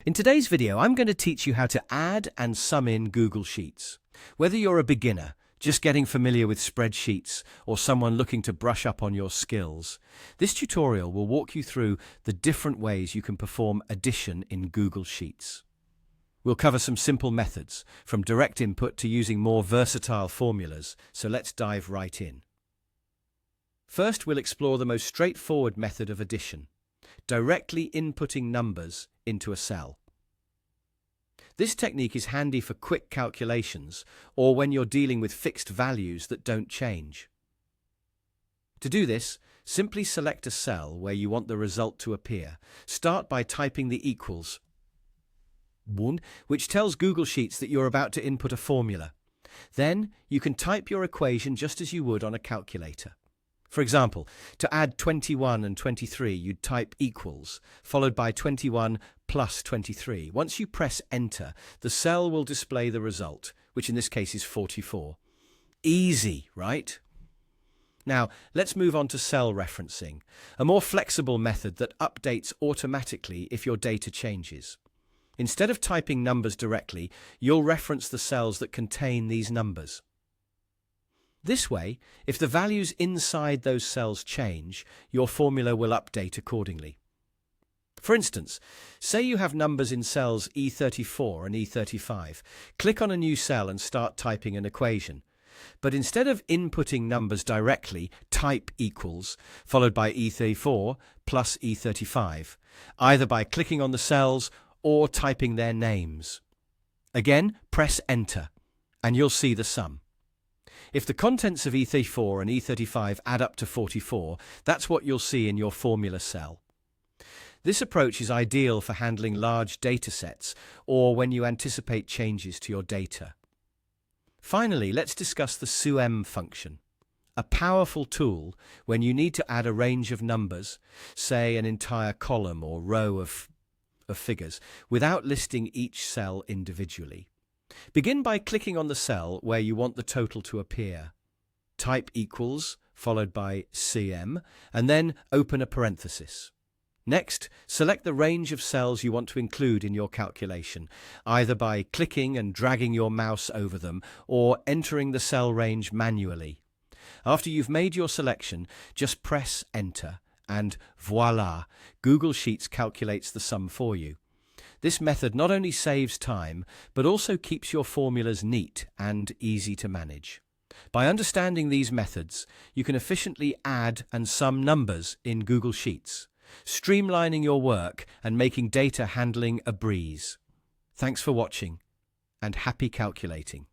In today's video, I'm going to teach you how to add and sum in Google Sheets. Whether you're a beginner, just getting familiar with spreadsheets, or someone looking to brush up on your skills, this tutorial will walk you through the different ways you can perform addition in Google Sheets. We'll cover some simple methods, from direct input to using more versatile formulas, so let's dive right in. First, we'll explore the most straightforward method of addition, directly inputting numbers into a cell. This technique is handy for quick calculations or when you're dealing with fixed values that don't change. To do this, simply select a cell where you want the result to appear. Start by typing the equals, which tells Google Sheets that you're about to input a formula. Then you can type your equation just as you would on a calculator. For example, to add 21 and 23, you'd type equals, followed by 21 plus 23. Once you press enter, the cell will display the result, which in this case is 44. Easy, right? Now, let's move on to cell referencing, a more flexible method that updates automatically if your data changes. Instead of typing numbers directly, you'll reference the cells that contain these numbers. This way, if the values inside those cells change, your formula will update accordingly. For instance, say you have numbers in cells E34 and E35. Click on a new cell and start typing an equation. But instead of inputting numbers directly, type equals, followed by E34 plus E35, either by clicking on the cells or typing their names. Again, press enter, and you'll see the sum. If the contents of E34 and E35 add up to 44, that's what you'll see in your formula cell. This approach is ideal for handling large data sets or when you anticipate changes to your data. Finally, let's discuss the sum function, a powerful tool when you need to add a range of numbers, say an entire column or row of figures, without listing each cell individually. Begin by clicking on the cell where you want the total to appear. Type equals, followed by CM, and then open a parenthesis. Next, select the range of cells you want to include in your calculation, either by clicking and dragging your mouse over them or entering the cell range manually. After you've made your selection, just press enter, and voila, Google Sheets calculates the sum for you. This method not only saves time, but also keeps your formulas neat and easy to manage. By understanding these methods, you can efficiently add and sum numbers in Google Sheets, streamlining your work and making data handling a breeze. Thanks for watching, and happy calculating.